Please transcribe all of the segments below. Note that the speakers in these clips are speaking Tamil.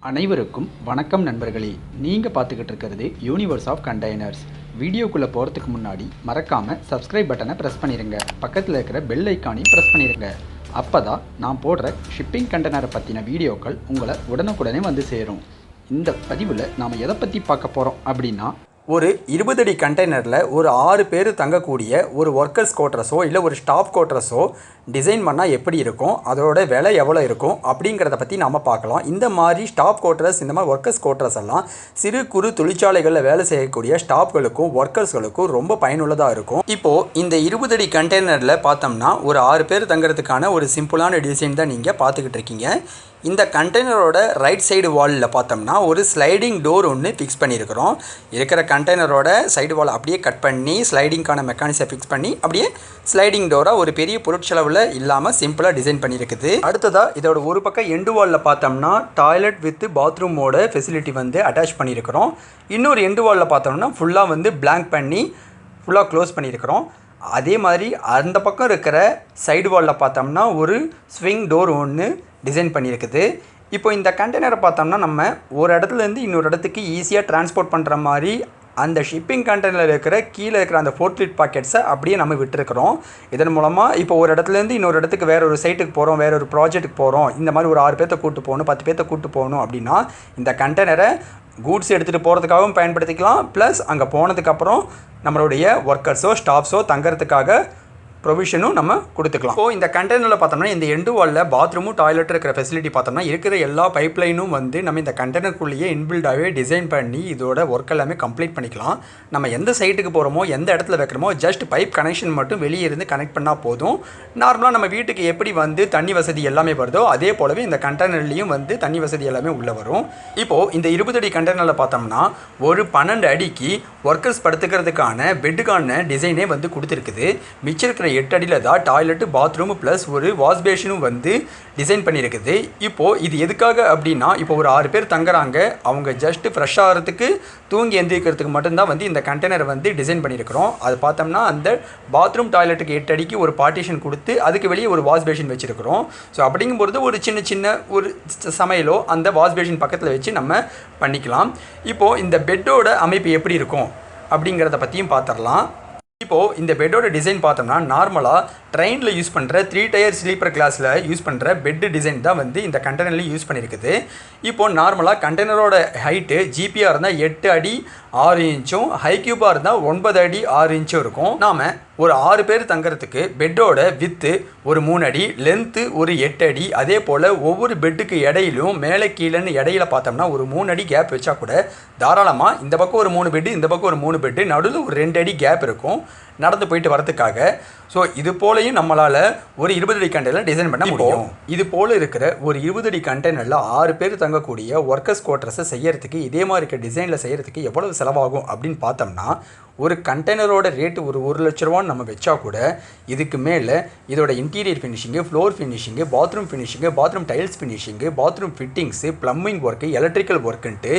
அனைவருக்கும் வணக்கம் நண்பர்களே. நீங்கள் பார்த்துக்கிட்டு இருக்கிறது யூனிவர்ஸ் ஆஃப் கண்டெய்னர்ஸ். வீடியோக்குள்ளே போகிறதுக்கு முன்னாடி மறக்காமல் சப்ஸ்கிரைப் பட்டனை ப்ரெஸ் பண்ணிடுங்க. பக்கத்தில் இருக்கிற பெல் ஐக்கானையும் ப்ரெஸ் பண்ணிடுங்க. அப்போ தான் நான் போடுற ஷிப்பிங் கண்டெய்னரை பற்றின வீடியோக்கள் உங்களை உடனுக்குடனே வந்து சேரும். இந்த பதிவில் நாம் எதை பற்றி பார்க்க போகிறோம் அப்படின்னா, ஒரு 20 அடி கண்டெய்னரில் ஒரு 6 பேர் தங்கக்கூடிய ஒரு ஒர்க்கர்ஸ் குவார்ட்டர்ஸோ இல்லை ஒரு ஸ்டாஃப் குவார்ட்டர்ஸோ டிசைன் பண்ணால் எப்படி இருக்கும், அதோட விலை எவ்வளோ இருக்கும் அப்படிங்கிறத பற்றி நாம் பார்க்கலாம். இந்த மாதிரி ஸ்டாஃப் குவார்ட்டர்ஸ், இந்த மாதிரி ஒர்க்கர்ஸ் குவார்ட்டர்ஸ் எல்லாம் சிறு குறு தொழிற்சாலைகளில் வேலை செய்யக்கூடிய ஸ்டாஃப்களுக்கும் ஒர்க்கர்ஸ்களுக்கும் ரொம்ப பயனுள்ளதாக இருக்கும். இப்போது இந்த 20 அடி கண்டெய்னரில் பார்த்தோம்னா ஒரு 6 பேர் தங்குறதுக்கான ஒரு சிம்பிளான டிசைன் தான் நீங்கள் பார்த்துக்கிட்டு இருக்கீங்க. இந்த கண்டெய்னரோட ரைட் சைடு வாலில் பார்த்தோம்னா ஒரு ஸ்லைடிங் டோர் ஒன்று ஃபிக்ஸ் பண்ணியிருக்கிறோம். இருக்கிற கண்டெய்னரோட சைடு வால் அப்படியே கட் பண்ணி ஸ்லைடிங்கான மெக்கானிசம் ஃபிக்ஸ் பண்ணி அப்படியே ஸ்லைடிங் டோராக ஒரு பெரிய பொருட்செலவில் இல்லாமல் சிம்பிளாக டிசைன் பண்ணியிருக்குது. அடுத்ததாக இதோட ஒரு பக்கம் எண்டு வாலில் பார்த்தோம்னா டாய்லெட் வித் பாத்ரூமோட ஃபெசிலிட்டி வந்து அட்டாச் பண்ணியிருக்கிறோம். இன்னொரு எண்டு வாலில் பார்த்தோம்னா ஃபுல்லாக வந்து பிளாங்க் பண்ணி ஃபுல்லாக க்ளோஸ் பண்ணியிருக்கிறோம். அதே மாதிரி அந்த பக்கம் இருக்கிற சைடு வாலில் பார்த்தோம்னா ஒரு ஸ்விங் டோர் ஒன்று டிசைன் பண்ணியிருக்குது. இப்போ இந்த கண்டெய்னரை பார்த்தோம்னா நம்ம ஒரு இடத்துலேருந்து இன்னொரு இடத்துக்கு ஈஸியாக டிரான்ஸ்போர்ட் பண்ணுற மாதிரி அந்த ஷிப்பிங் கண்டெய்னரில் இருக்கிற கீழே இருக்கிற அந்த 4 ஃபீட் பாக்கெட்ஸை அப்படியே நம்ம விட்டுருக்கிறோம். இதன் மூலமாக இப்போ ஒரு இடத்துலேருந்து இன்னொரு இடத்துக்கு வேறு ஒரு சைட்டுக்கு போகிறோம், வேறு ஒரு ப்ராஜெக்ட்டுக்கு போகிறோம், இந்த மாதிரி ஒரு 6 பேர்த்த கூப்பிட்டு போகணும், 10 பேர்த்த கூப்பிட்டு போகணும் அப்படின்னா இந்த கண்டெய்னரை கூட்ஸ் எடுத்துகிட்டு போகிறதுக்காகவும் பயன்படுத்திக்கலாம். ப்ளஸ் அங்கே போனதுக்கப்புறம் நம்மளுடைய ஒர்க்கர்ஸோ ஸ்டாஃப்ஸோ தங்கிறதுக்காக ப்ரொவிஷனும் நம்ம கொடுத்துக்கலாம். இப்போ இந்த கண்டெய்னரில் பார்த்தோம்னா இந்த எண்டு வாலில் பாத்ரூமும் டாய்லெட் இருக்கிற ஃபெசிலிட்டி பார்த்தோம்னா இருக்கிற எல்லா பைப்லைனும் வந்து நம்ம இந்த கண்டெய்னருக்குள்ளேயே இன்பில்டாகவே டிசைன் பண்ணி இதோட ஒர்க் எல்லாமே கம்ப்ளீட் பண்ணிக்கலாம். நம்ம எந்த சைட்டுக்கு போகிறோமோ எந்த இடத்துல வைக்கிறோமோ ஜஸ்ட் பைப் கனெக்ஷன் மட்டும் வெளியே இருந்து கனெக்ட் பண்ணால் போதும். நார்மலாக நம்ம வீட்டுக்கு எப்படி வந்து தண்ணி வசதி எல்லாமே வருதோ அதே போலவே இந்த கண்டெய்னர்லேயும் வந்து தண்ணி வசதி எல்லாமே உள்ளே வரும். இப்போது இந்த 20 அடி கண்டெய்னரில் பார்த்தோம்னா ஒரு 12 அடிக்கு ஒர்க்கர்ஸ் படுத்துக்கிறதுக்கான பெட்டுக்கான டிசைனே வந்து கொடுத்துருக்குது. மிச்சம் இருக்கிற 8 அடியில் தான் டாய்லெட்டு, பாத்ரூம் ப்ளஸ் ஒரு வாஷ் பேஷனும் வந்து டிசைன் பண்ணியிருக்குது. இப்போது இது எதுக்காக அப்படின்னா, இப்போ ஒரு 6 பேர் தங்குறாங்க, அவங்க ஜஸ்ட்டு ஃப்ரெஷ் ஆகிறதுக்கு தூங்கி எந்திரிக்கிறதுக்கு மட்டும்தான் வந்து இந்த கண்டெய்னரை வந்து டிசைன் பண்ணியிருக்கிறோம். அது பார்த்தோம்னா அந்த பாத்ரூம் டாய்லெட்டுக்கு 8 அடிக்கு ஒரு பார்ட்டிஷன் கொடுத்து அதுக்கு வெளியே ஒரு வாஷ் பேஷன் வச்சுருக்கிறோம். ஸோ அப்படிங்கும்போது ஒரு சின்ன ஒரு சமையலோ அந்த வாஷ் பேஷன் பக்கத்தில் வச்சு நம்ம பண்ணிக்கலாம். இப்போது இந்த பெட்டோட அமைப்பு எப்படி இருக்கும் அப்படிங்கிறத பற்றியும் பார்த்துடலாம். இப்போது இந்த பெட்டோட டிசைன் பார்த்தோம்னா நார்மலாக ட்ரெயினில் யூஸ் பண்ணுற 3 டயர் ஸ்லீப்பர் கிளாஸில் யூஸ் பண்ணுற பெட்டு டிசைன் தான் வந்து இந்த கண்டெய்னரில் யூஸ் பண்ணியிருக்குது. இப்போது நார்மலாக கண்டெய்னரோட ஹைட்டு ஜிபியாக இருந்தால் 8 அடி 6 இன்ச்சும், ஹை கியூபாக இருந்தால் 9 அடி 6 இன்ச்சும் இருக்கும். நாம் ஒரு 6 பேர் தங்குறதுக்கு பெட்டோட வித்து ஒரு 3 அடி, லென்த்து ஒரு 8 அடி, அதே போல் ஒவ்வொரு பெட்டுக்கு இடையிலும் மேலே கீழேன்னு இடையில பார்த்தோம்னா ஒரு 3 அடி கேப் வச்சா கூட தாராளமாக இந்த பக்கம் ஒரு 3 பெட்டு, இந்த பக்கம் ஒரு 3 பெட்டு, நடுவில் ஒரு 2 அடி கேப் இருக்கும் நடந்து போயிட்டு வரதுக்காக. ஸோ இது போலையும் நம்மளால் ஒரு 20 அடி கண்டெய்னர் டிசைன் பண்ண முடியும். இது போல் இருக்கிற ஒரு 20 அடி கண்டெய்னரில் 6 பேர் தங்கக்கூடிய ஒர்க்கர்ஸ் குவார்ட்டர்ஸை செய்யறதுக்கு இதே மாதிரி இருக்க டிசைனில் செய்கிறதுக்கு எவ்வளவு செலவாகும் அப்படின்னு பார்த்தோம்னா, ஒரு கண்டெய்னரோட ரேட்டு ஒரு 1 லட்ச ரூபான்னு நம்ம வச்சா கூட இதுக்கு மேலே இதோட interior finishing, floor finishing, bathroom finishing, bathroom tiles finishing, bathroom fittings, plumbing work, electrical ஒர்க்குன்ட்டு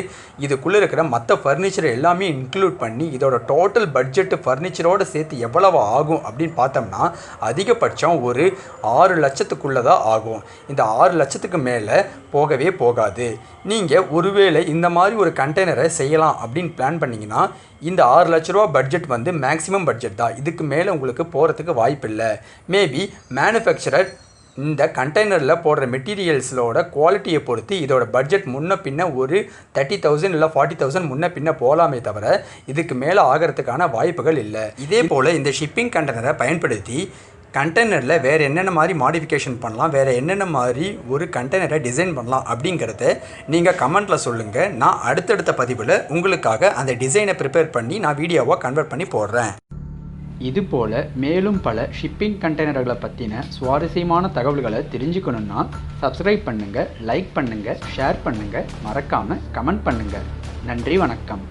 இதுக்குள்ளே இருக்கிற மற்ற ஃபர்னிச்சர் எல்லாமே இன்க்ளூட் பண்ணி இதோட டோட்டல் பட்ஜெட்டு ஃபர்னிச்சரோடு சேர்த்து எவ்வளவு ஆகும் அப்படின்னு பார்த்தோம்னா அதிகபட்சம் ஒரு 6 லட்சத்துக்குள்ளே தான் ஆகும். இந்த 6 லட்சத்துக்கு மேலே போகவே போகாது. நீங்கள் ஒருவேளை இந்த மாதிரி ஒரு கண்டெய்னரை செய்யலாம் அப்படின்னு பிளான் பண்ணிங்கன்னா இந்த 6 லட்ச ரூபா பட்ஜெட் வந்து மேக்ஸிமம் பட்ஜெட் தான். இதுக்கு மேலே உங்களுக்கு போகிறதுக்கு வாய்ப்பு இல்லை. மேபி மேனுஃபேக்சரர் இந்த கண்டெய்னரில் போடுற மெட்டீரியல்ஸோட குவாலிட்டியை பொறுத்து இதோட பட்ஜெட் முன்ன பின்ன ஒரு 30,000 இல்லை 40,000 முன்ன பின்ன போகலாமே தவிர இதுக்கு மேலே ஆகிறதுக்கான வாய்ப்புகள் இல்லை. இதே போல் இந்த ஷிப்பிங் கண்டெய்னரை பயன்படுத்தி கண்டெய்னரில் வேறு என்னென்ன மாதிரி மாடிஃபிகேஷன் பண்ணலாம், வேறு என்னென்ன மாதிரி ஒரு கண்டெய்னரை டிசைன் பண்ணலாம் அப்படிங்கிறத நீங்கள் கமெண்ட்டில் சொல்லுங்கள். நான் அடுத்தடுத்த பதிவில் உங்களுக்காக அந்த டிசைனை ப்ரிப்பேர் பண்ணி நான் வீடியோவாக கன்வெர்ட் பண்ணி போடுறேன். இதுபோல் மேலும் பல ஷிப்பிங் கண்டெய்னர்களை பற்றின சுவாரஸ்யமான தகவல்களை தெரிஞ்சுக்கணுன்னா சப்ஸ்கிரைப் பண்ணுங்கள், லைக் பண்ணுங்கள், ஷேர் பண்ணுங்கள், மறக்காமல் கமெண்ட் பண்ணுங்கள். நன்றி, வணக்கம்.